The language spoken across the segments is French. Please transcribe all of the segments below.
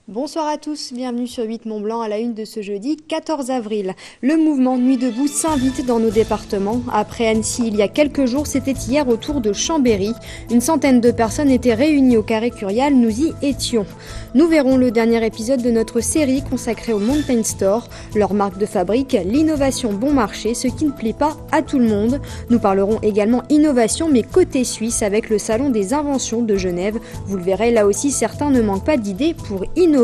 Bonsoir à tous, bienvenue sur 8 Mont Blanc à la une de ce jeudi 14 avril. Le mouvement Nuit debout s'invite dans nos départements. Après Annecy, il y a quelques jours, c'était hier au tour de Chambéry. Une centaine de personnes étaient réunies au Carré Curial, nous y étions. Nous verrons le dernier épisode de notre série consacrée au Mountain Store. Leur marque de fabrique, l'innovation bon marché, ce qui ne plaît pas à tout le monde. Nous parlerons également innovation, mais côté suisse avec le Salon des Inventions de Genève. Vous le verrez, là aussi, certains ne manquent pas d'idées pour innover.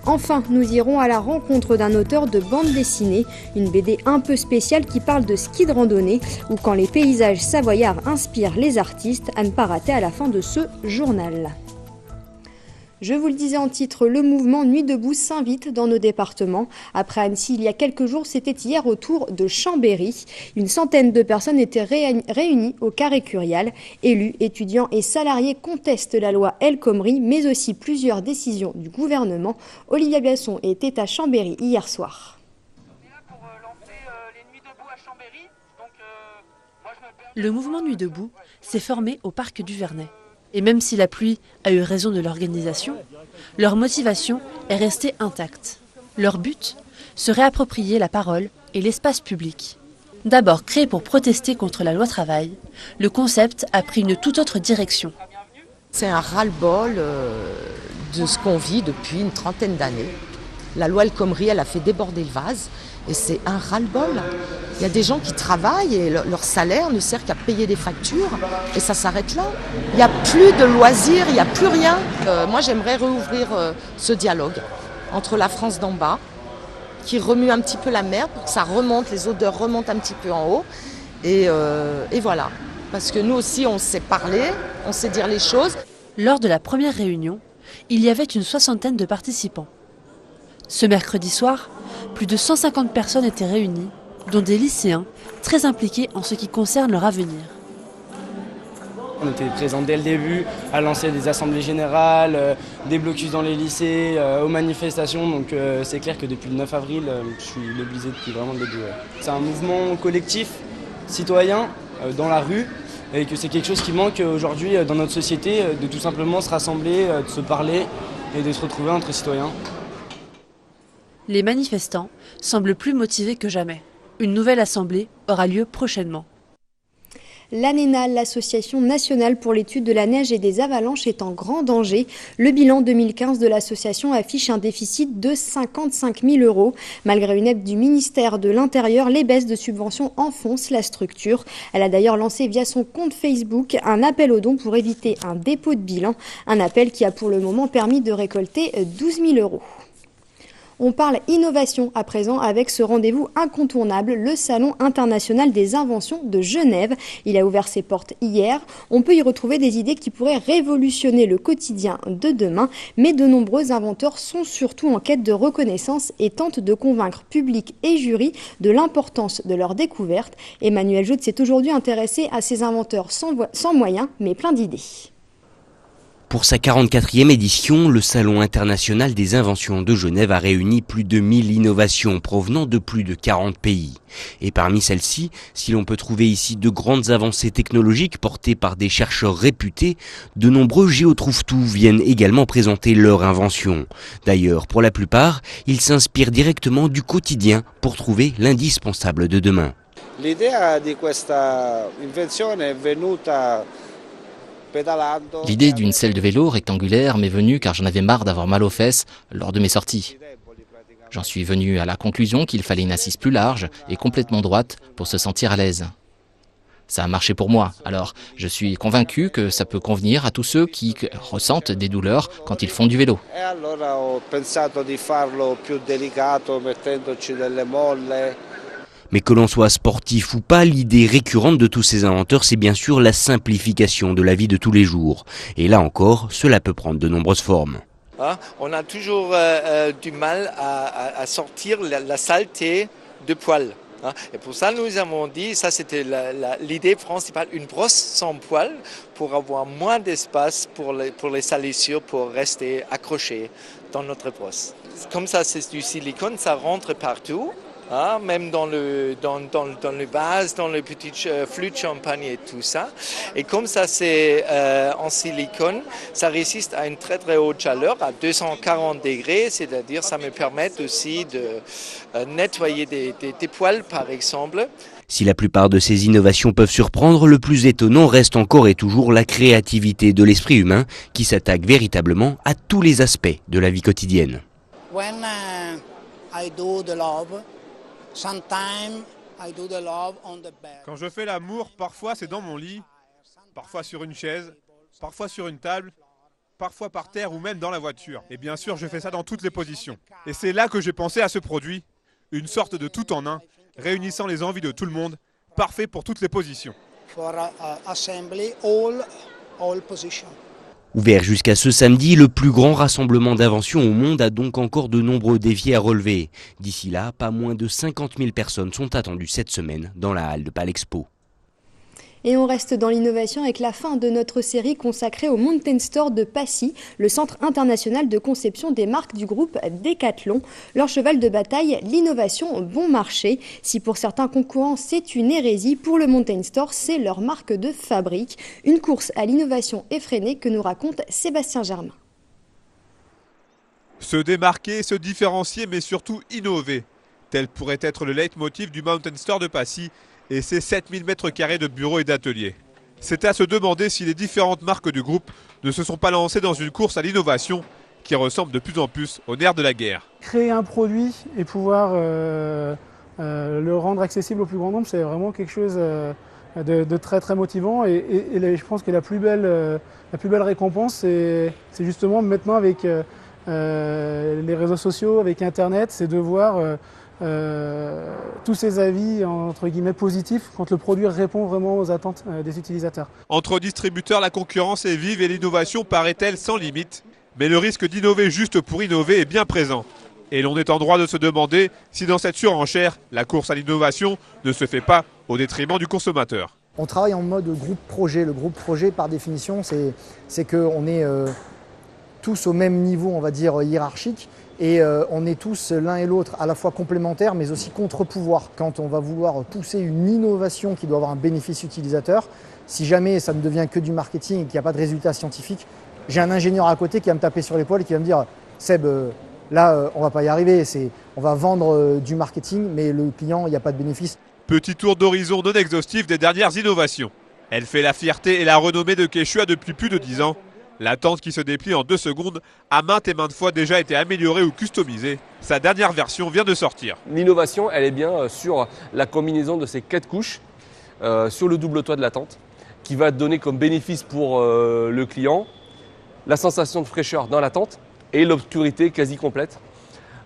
Enfin, nous irons à la rencontre d'un auteur de bande dessinée, une BD un peu spéciale qui parle de ski de randonnée ou quand les paysages savoyards inspirent les artistes, à ne pas rater à la fin de ce journal. Je vous le disais en titre, le mouvement Nuit debout s'invite dans nos départements. Après Annecy, il y a quelques jours, c'était hier au tour de Chambéry. Une centaine de personnes étaient réunies au Carré Curial. Élus, étudiants et salariés contestent la loi El Khomri, mais aussi plusieurs décisions du gouvernement. Olivia Biasson était à Chambéry hier soir. Le mouvement Nuit debout s'est formé au parc du Vernet. Et même si la pluie a eu raison de l'organisation, leur motivation est restée intacte. Leur but, se réapproprier la parole et l'espace public. D'abord créé pour protester contre la loi travail, le concept a pris une toute autre direction. C'est un ras-le-bol de ce qu'on vit depuis une trentaine d'années. La loi El Khomri, elle a fait déborder le vase et c'est un ras-le-bol. Il y a des gens qui travaillent et leur salaire ne sert qu'à payer des factures et ça s'arrête là. Il n'y a plus de loisirs, il n'y a plus rien. Moi, j'aimerais rouvrir ce dialogue entre la France d'en bas, qui remue un petit peu la mer pour que ça remonte, les odeurs remontent un petit peu en haut. Et voilà, parce que nous aussi, on sait parler, on sait dire les choses. Lors de la première réunion, il y avait une soixantaine de participants. Ce mercredi soir, plus de 150 personnes étaient réunies, dont des lycéens très impliqués en ce qui concerne leur avenir. On était présents dès le début à lancer des assemblées générales, des blocus dans les lycées, aux manifestations. Donc c'est clair que depuis le 9 avril, je suis mobilisé depuis vraiment le début. C'est un mouvement collectif, citoyen, dans la rue, et que c'est quelque chose qui manque aujourd'hui dans notre société, de tout simplement se rassembler, de se parler et de se retrouver entre citoyens. Les manifestants semblent plus motivés que jamais. Une nouvelle assemblée aura lieu prochainement. L'ANENA, l'Association nationale pour l'étude de la neige et des avalanches, est en grand danger. Le bilan 2015 de l'association affiche un déficit de 55 000 €. Malgré une aide du ministère de l'Intérieur, les baisses de subventions enfoncent la structure. Elle a d'ailleurs lancé via son compte Facebook un appel aux dons pour éviter un dépôt de bilan. Un appel qui a pour le moment permis de récolter 12 000 €. On parle innovation à présent avec ce rendez-vous incontournable, le Salon international des inventions de Genève. Il a ouvert ses portes hier. On peut y retrouver des idées qui pourraient révolutionner le quotidien de demain, mais de nombreux inventeurs sont surtout en quête de reconnaissance et tentent de convaincre public et jury de l'importance de leur découverte. Emmanuel Jout s'est aujourd'hui intéressé à ces inventeurs sans moyens, mais plein d'idées. Pour sa 44e édition, le Salon international des inventions de Genève a réuni plus de 1000 innovations provenant de plus de 40 pays. Et parmi celles-ci, si l'on peut trouver ici de grandes avancées technologiques portées par des chercheurs réputés, de nombreux géotrouve-tout viennent également présenter leurs inventions. D'ailleurs, pour la plupart, ils s'inspirent directement du quotidien pour trouver l'indispensable de demain. L'idea di questa invenzione è venuta. L'idée d'une selle de vélo rectangulaire m'est venue car j'en avais marre d'avoir mal aux fesses lors de mes sorties. J'en suis venu à la conclusion qu'il fallait une assise plus large et complètement droite pour se sentir à l'aise. Ça a marché pour moi, alors je suis convaincu que ça peut convenir à tous ceux qui ressentent des douleurs quand ils font du vélo. E allora ho pensato di farlo più delicato mettendoci delle molle. Mais que l'on soit sportif ou pas, l'idée récurrente de tous ces inventeurs, c'est bien sûr la simplification de la vie de tous les jours. Et là encore, cela peut prendre de nombreuses formes. On a toujours du mal à sortir la saleté de poils. Et pour ça, nous avons dit, ça c'était l'idée principale, une brosse sans poils pour avoir moins d'espace pour les salissures, pour rester accrochés dans notre brosse. Comme ça, c'est du silicone, ça rentre partout. même dans le vase, dans le petit flûte de champagne et tout ça. Et comme ça c'est en silicone, ça résiste à une très très haute chaleur, à 240 degrés, c'est-à-dire ça me permet aussi de nettoyer des poêles par exemple. Si la plupart de ces innovations peuvent surprendre, le plus étonnant reste encore et toujours la créativité de l'esprit humain qui s'attaque véritablement à tous les aspects de la vie quotidienne. Quand je fais l'amour, parfois c'est dans mon lit, parfois sur une chaise, parfois sur une table, parfois par terre ou même dans la voiture. Et bien sûr, je fais ça dans toutes les positions. Et c'est là que j'ai pensé à ce produit, une sorte de tout en un, réunissant les envies de tout le monde, parfait pour toutes les positions. Ouvert jusqu'à ce samedi, le plus grand rassemblement d'inventions au monde a donc encore de nombreux défis à relever. D'ici là, pas moins de 50 000 personnes sont attendues cette semaine dans la halle de Palexpo. Et on reste dans l'innovation avec la fin de notre série consacrée au Mountain Store de Passy, le centre international de conception des marques du groupe Decathlon. Leur cheval de bataille, l'innovation bon marché. Si pour certains concurrents c'est une hérésie, pour le Mountain Store c'est leur marque de fabrique. Une course à l'innovation effrénée que nous raconte Sébastien Germain. Se démarquer, se différencier mais surtout innover. Tel pourrait être le leitmotiv du Mountain Store de Passy et ses 7000 m² de bureaux et d'ateliers. C'est à se demander si les différentes marques du groupe ne se sont pas lancées dans une course à l'innovation qui ressemble de plus en plus au nerf de la guerre. Créer un produit et pouvoir le rendre accessible au plus grand nombre, c'est vraiment quelque chose de très très motivant et je pense que la plus belle récompense, c'est justement maintenant avec les réseaux sociaux, avec Internet, c'est de voir tous ces avis entre guillemets positifs quand le produit répond vraiment aux attentes des utilisateurs. Entre distributeurs, la concurrence est vive et l'innovation paraît-elle sans limite. Mais le risque d'innover juste pour innover est bien présent. Et l'on est en droit de se demander si dans cette surenchère, la course à l'innovation ne se fait pas au détriment du consommateur. On travaille en mode groupe projet. Le groupe projet, par définition, c'est qu'on est tous au même niveau, on va dire, hiérarchique. Et on est tous l'un et l'autre à la fois complémentaires mais aussi contre-pouvoir. Quand on va vouloir pousser une innovation qui doit avoir un bénéfice utilisateur, si jamais ça ne devient que du marketing et qu'il n'y a pas de résultat scientifique, j'ai un ingénieur à côté qui va me taper sur l'épaule et qui va me dire « Seb, là on ne va pas y arriver, on va vendre du marketing mais le client, il n'y a pas de bénéfice ». Petit tour d'horizon non exhaustif des dernières innovations. Elle fait la fierté et la renommée de Quechua depuis plus de 10 ans. La tente qui se déplie en 2 secondes a maintes et maintes fois déjà été améliorée ou customisée. Sa dernière version vient de sortir. L'innovation, elle est bien sur la combinaison de ces 4 couches sur le double toit de la tente qui va donner comme bénéfice pour le client la sensation de fraîcheur dans la tente et l'obscurité quasi complète.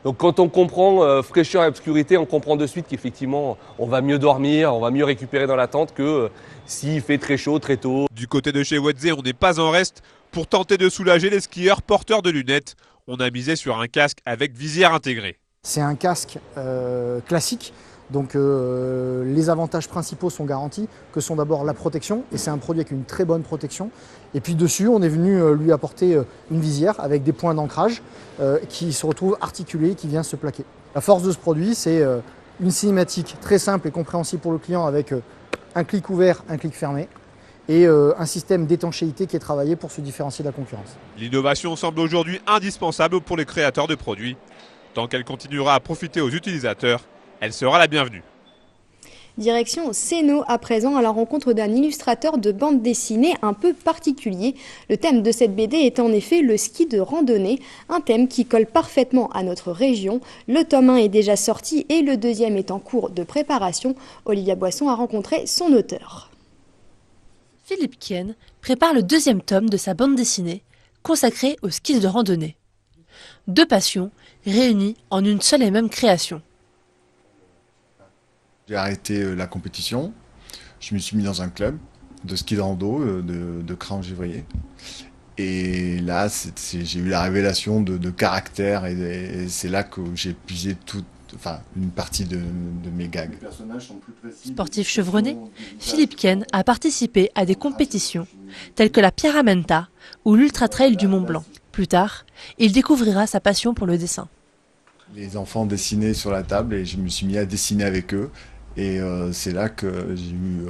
Donc quand on comprend fraîcheur et obscurité, on comprend de suite qu'effectivement on va mieux dormir, on va mieux récupérer dans la tente que s'il fait très chaud, très tôt. Du côté de chez Wedze, on n'est pas en reste. Pour tenter de soulager les skieurs porteurs de lunettes, on a misé sur un casque avec visière intégrée. C'est un casque classique, donc les avantages principaux sont garantis, que sont d'abord la protection, et c'est un produit avec une très bonne protection. Et puis dessus, on est venu lui apporter une visière avec des points d'ancrage qui se retrouvent articulés, qui vient se plaquer. La force de ce produit, c'est une cinématique très simple et compréhensible pour le client avec un clic ouvert, un clic fermé. Et un système d'étanchéité qui est travaillé pour se différencier de la concurrence. L'innovation semble aujourd'hui indispensable pour les créateurs de produits. Tant qu'elle continuera à profiter aux utilisateurs, elle sera la bienvenue. Direction Sénaux à présent à la rencontre d'un illustrateur de bande dessinée un peu particulier. Le thème de cette BD est en effet le ski de randonnée, un thème qui colle parfaitement à notre région. Le tome 1 est déjà sorti et le deuxième est en cours de préparation. Olivia Boisson a rencontré son auteur. Philippe Kien prépare le deuxième tome de sa bande dessinée, consacrée au ski de randonnée. 2 passions réunies en une seule et même création. J'ai arrêté la compétition, je me suis mis dans un club de ski de rando de Craon-Givrier. Et là, j'ai eu la révélation de caractère et c'est là que j'ai puisé une partie de mes gags. Sportif chevronné, Philippe Kien a participé à des compétitions telles que la Pierramenta ou l'Ultra Trail du Mont Blanc. Plus tard, il découvrira sa passion pour le dessin. Les enfants dessinaient sur la table et je me suis mis à dessiner avec eux. Et c'est là que j'ai eu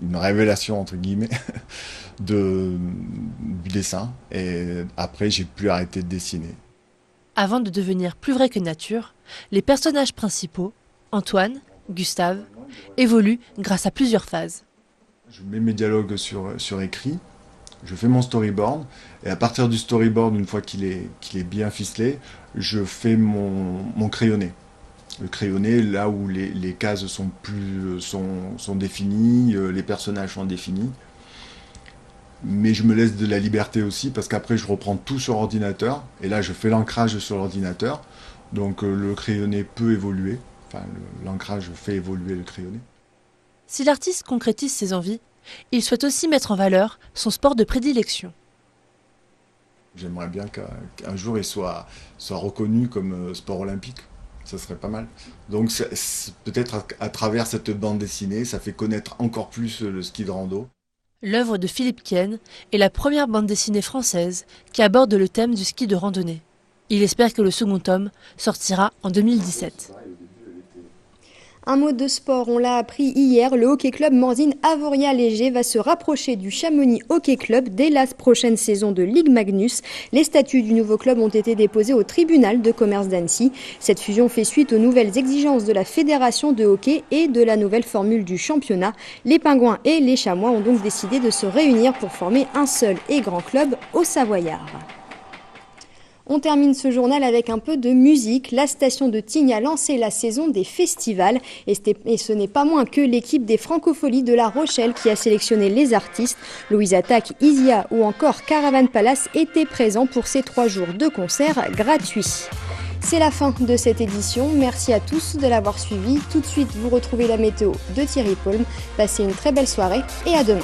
une révélation, entre guillemets, du dessin. Et après, j'ai plus arrêté de dessiner. Avant de devenir plus vrai que nature, les personnages principaux, Antoine, Gustave, évoluent grâce à plusieurs phases. Je mets mes dialogues sur écrit, je fais mon storyboard, et à partir du storyboard, une fois qu'il est bien ficelé, je fais mon crayonné. Le crayonné, là où les cases sont définies, les personnages sont définis. Mais je me laisse de la liberté aussi, parce qu'après je reprends tout sur ordinateur, et là je fais l'ancrage sur l'ordinateur, donc le crayonné peut évoluer, enfin l'ancrage fait évoluer le crayonné. Si l'artiste concrétise ses envies, il souhaite aussi mettre en valeur son sport de prédilection. J'aimerais bien qu'un jour il soit reconnu comme sport olympique, ça serait pas mal. Donc peut-être à travers cette bande dessinée, ça fait connaître encore plus le ski de rando. L'œuvre de Philippe Kienne est la première bande dessinée française qui aborde le thème du ski de randonnée. Il espère que le second tome sortira en 2017. Un mot de sport, on l'a appris hier, le Hockey Club Morzine Avoria-Léger va se rapprocher du Chamonix Hockey Club dès la prochaine saison de Ligue Magnus. Les statuts du nouveau club ont été déposés au tribunal de commerce d'Annecy. Cette fusion fait suite aux nouvelles exigences de la fédération de hockey et de la nouvelle formule du championnat. Les Pingouins et les Chamois ont donc décidé de se réunir pour former un seul et grand club au Savoyard. On termine ce journal avec un peu de musique. La station de Tignes a lancé la saison des festivals et ce n'est pas moins que l'équipe des Francopholies de La Rochelle qui a sélectionné les artistes. Louise Attaque, Isia ou encore Caravan Palace étaient présents pour ces 3 jours de concerts gratuits. C'est la fin de cette édition. Merci à tous de l'avoir suivi. Tout de suite, vous retrouvez la météo de Thierry Paulme. Passez une très belle soirée et à demain.